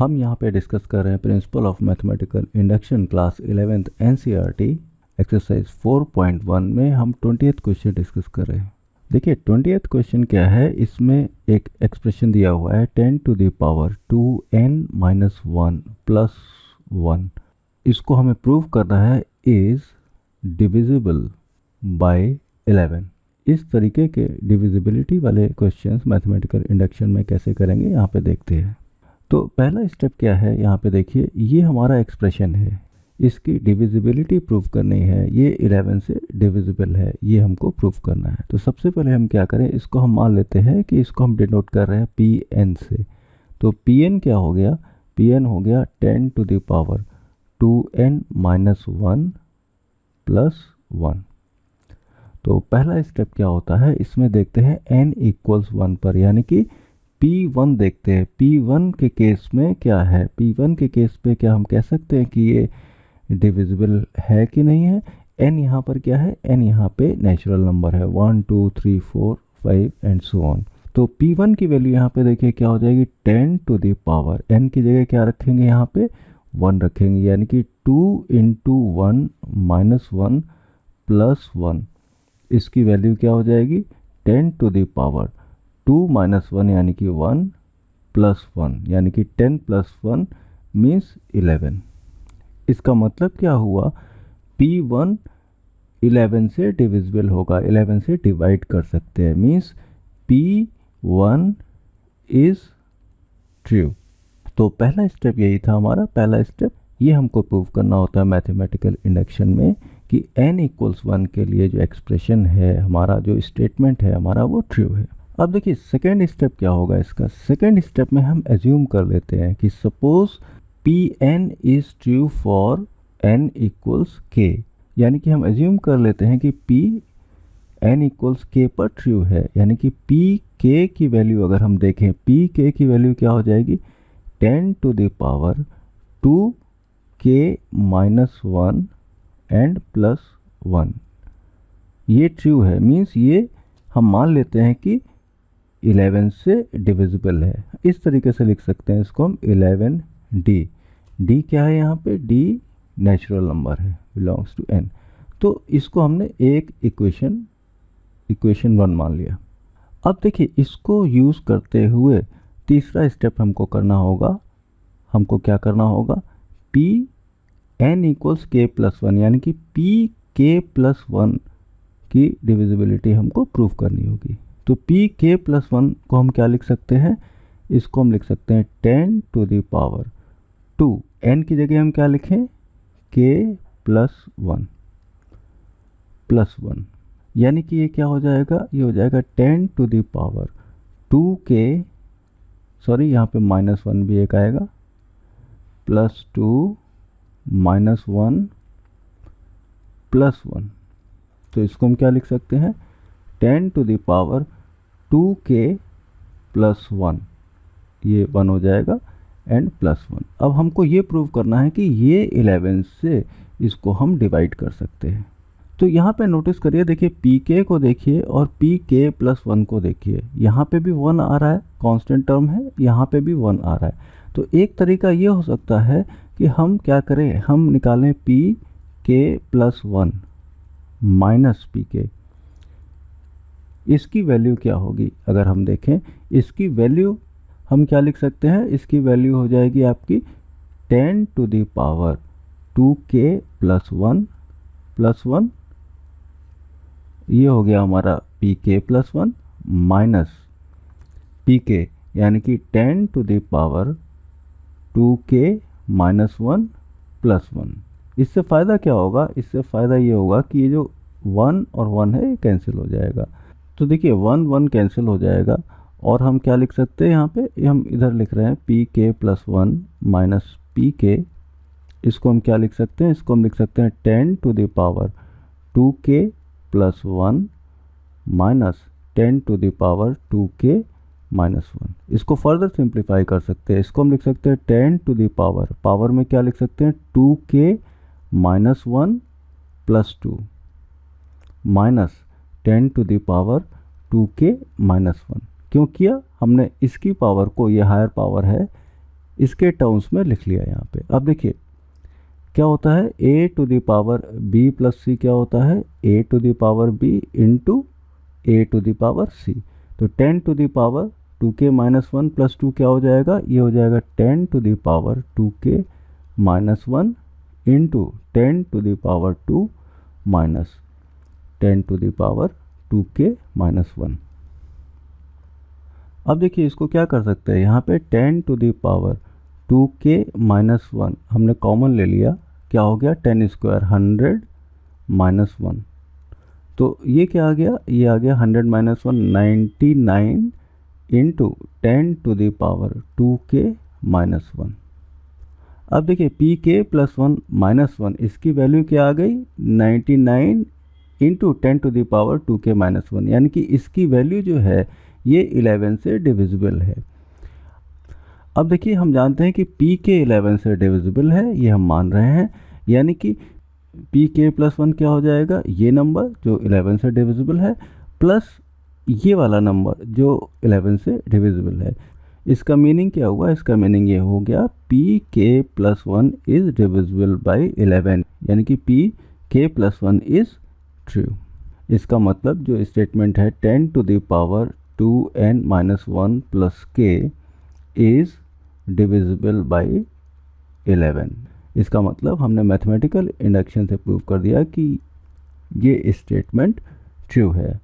हम यहाँ पे डिस्कस कर रहे हैं principle of mathematical induction class 11th NCERT exercise 4.1 में हम 20th क्वेश्चन डिस्कस कर रहे हैं। देखिए 20th क्वेश्चन क्या है, इसमें एक एक्सप्रेशन दिया हुआ है 10 to the power 2n-1 plus 1। इसको हमें प्रूव करना है इज डिविजिबल बाय 11। इस तरीके के डिविजिबिलिटी वाले क्वेश्चंस मैथमेटिकल इंडक्शन में कैसे करेंगे यहाँ पे देखते हैं। तो पहला स्टेप क्या है, यहाँ पे देखिए ये हमारा एक्सप्रेशन है, इसकी डिविजिबिलिटी प्रूव करनी है। ये 11 से डिविजिबल है, ये हमको प्रूव करना है। तो सबसे पहले हम क्या करें, इसको हम मान लेते हैं कि इसको हम डिनोट कर रहे हैं pn से। तो pn क्या हो गया, pn हो गया 10 to the power 2n-1 plus 1। तो पहला स्टेप क्या होता है, इसमें देखते हैं n = 1 पर, यानी कि P1 देखते हैं। P1 के केस में क्या है, P1 के केस पे क्या हम कह सकते हैं कि ये डिविजिबल है कि नहीं है। n यहाँ पर क्या है, n यहाँ पे नेचुरल नंबर है 1 2 3 4 5 एंड सो ऑन। तो P1 की वैल्यू यहाँ पे देखिए क्या हो जाएगी, 10 टू द पावर n की जगह क्या रखेंगे, यहाँ पे 1 रखेंगे, यानी कि 2 × 1 - 1 प्लस 1। इसकी वैल्यू क्या हो जाएगी, 10 टू द पावर 2 - 1 यानी कि 1 प्लस 1, यानी कि 10 + 1 मीन्स 11। इसका मतलब क्या हुआ, P1 11 से डिविजिबल होगा, 11 से डिवाइड कर सकते हैं, मीन्स P1 इज ट्रू। तो पहला स्टेप यही था हमारा, पहला स्टेप ये हमको प्रूव करना होता है मैथमेटिकल इंडक्शन में कि n = 1 के लिए जो एक्सप्रेशन है हमारा, जो स्टेटमेंट है हमारा, वो ट्रू है। अब देखिए सेकेंड स्टेप क्या होगा इसका। सेकेंड स्टेप में हम एज्यूम कर लेते हैं कि suppose Pn is true for n = k, यानी कि हम एज्यूम कर लेते हैं कि Pn = k पर ट्रू है, यानी कि Pk की वैल्यू अगर हम देखें, Pk की वैल्यू क्या हो जाएगी, 10 to the power 2k - 1 and plus 1। ये ट्रू है, मीन्स ये हम मान लेते हैं कि 11 से डिविजिबल है। इस तरीके से लिख सकते हैं इसको हम 11d। d क्या है यहाँ पे, d नेचुरल नंबर है, बिलोंग्स टू n। तो इसको हमने एक इक्वेशन 1 मान लिया। अब देखिए इसको यूज़ करते हुए तीसरा स्टेप हमको करना होगा। हमको क्या करना होगा, Pn = k + 1, यानी कि Pk + 1 की डिविजिबिलिटी हमको प्रूव करनी होगी। तो Pk + 1 को हम क्या लिख सकते हैं, इसको हम लिख सकते हैं 10 टू द पावर 2। n की जगह हम क्या लिखें, k + 1 प्लस 1, यानी कि ये क्या हो जाएगा, ये हो जाएगा 10 to the power 2k, sorry यहाँ पे -1 भी एक आएगा, प्लस 2 -1 प्लस 1। तो इसको हम क्या लिख सकते हैं, 10 टू द पावर 2k + 1, ये 1 हो जाएगा एंड प्लस 1। अब हमको ये प्रूव करना है कि ये 11 से इसको हम डिवाइड कर सकते हैं। तो यहाँ पे नोटिस करिए, देखिए Pk को देखिए और Pk + 1 को देखिए, यहाँ पे भी 1 आ रहा है, कांस्टेंट टर्म है, यहाँ पे भी 1 आ रहा है। तो एक तरीका ये हो सकता है कि हम क्या करें, हम निकालें Pk + 1 माइनस Pk। इसकी वैल्यू क्या होगी, अगर हम देखें इसकी वैल्यू हम क्या लिख सकते हैं, इसकी वैल्यू हो जाएगी आपकी 10 to the power 2k + 1 plus 1। ये हो गया हमारा Pk + 1 माइनस Pk, यानी कि 10 to the power 2k - 1 plus 1। इससे फ़ायदा क्या होगा, इससे फ़ायदा ये होगा कि ये जो 1 और 1 है ये कैंसिल हो जाएगा। तो देखिए 1 1 कैंसिल हो जाएगा और हम क्या लिख सकते हैं, यहाँ पे हम इधर लिख रहे हैं Pk + 1 माइनस Pk। इसको हम क्या लिख सकते हैं, इसको हम लिख सकते हैं 10 to the power 2k + 1 minus 10 to the power 2k - 1। इसको फर्दर सिंप्लीफाई कर सकते हैं, इसको हम लिख सकते हैं 10 टू द पावर में क्या लिख सकते हैं, 2k - 1 plus 2 minus 10 to the power 2k - 1। क्यों किया हमने, इसकी पावर को, ये हायर पावर है, इसके टर्म्स में लिख लिया यहाँ पे। अब देखिए क्या होता है, a to the power b plus c क्या होता है, a to the power b into a to the power c। तो 10 to the power 2k minus 1 plus 2 क्या हो जाएगा, ये हो जाएगा 10 to the power 2k minus 1 into 10 to the power 2 minus 10 to the power 2k minus 1। अब देखिए इसको क्या कर सकते हैं, यहाँ पे 10 to the power 2k minus 1 हमने कॉमन ले लिया, क्या हो गया 10 स्क्वायर 100 माइनस 1। तो ये क्या आ गया, ये आ गया 100 minus 1 99 into 10 to the power 2k minus 1। अब देखिए पी के प्लस 1 माइनस 1 इसकी वैल्यू क्या आ गई 99 into 10 to the power 2k minus 1, यानी कि इसकी वैल्यू जो है ये 11 से डिविजिबल है। अब देखिए हम जानते हैं कि पी के 11 से डिविजिबल है, ये हम मान रहे हैं, यानी कि पी के प्लस 1 क्या हो जाएगा, ये नंबर जो 11 से डिविजिबल है प्लस ये वाला नंबर जो 11 से डिविजिबल है। इसका मीनिंग क्या हुआ, इसका मीनिंग ये हो गया पी के प्लस 1 इज डिविजिबल बाई 11, यानी कि पी के प्लस 1 इज ट्रू। इसका मतलब जो स्टेटमेंट है 10 to the power 2n minus 1 plus k is divisible by 11। इसका मतलब हमने मैथमेटिकल इंडक्शन से प्रूव कर दिया कि ये स्टेटमेंट ट्रू है।